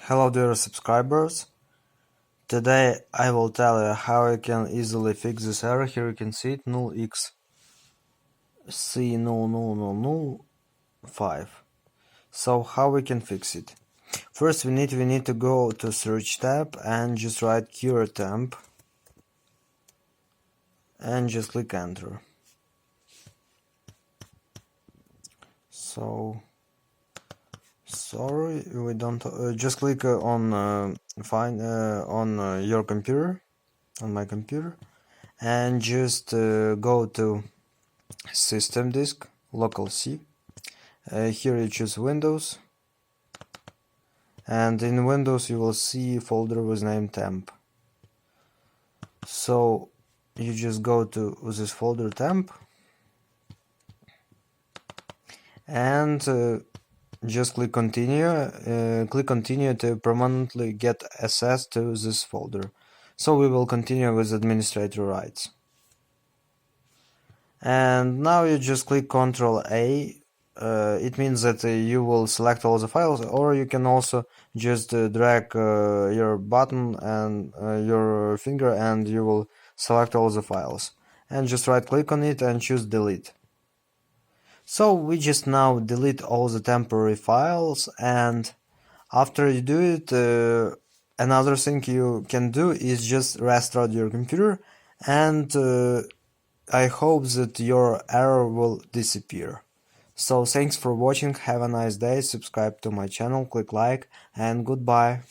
Hello dear subscribers, today I will tell you how you can easily fix this error. Here you can see it, 0xc00005. So how we can fix it? First we need to go to search tab and just write cure temp and just click enter. So sorry, we don't just click on find on your computer, on my computer, and just go to system disk, local C. Here you choose Windows, and in Windows you will see folder with name temp. So you just go to this folder temp and just click continue. Click continue to permanently get access to this folder. So we will continue with administrator rights. And now you just click Ctrl A. It means that you will select all the files, or you can also just drag your button and your finger and you will select all the files. And just right click on it and choose delete. So we just now delete all the temporary files, and after you do it, another thing you can do is just restart your computer, and I hope that your error will disappear. So thanks for watching, have a nice day, subscribe to my channel, click like, and goodbye.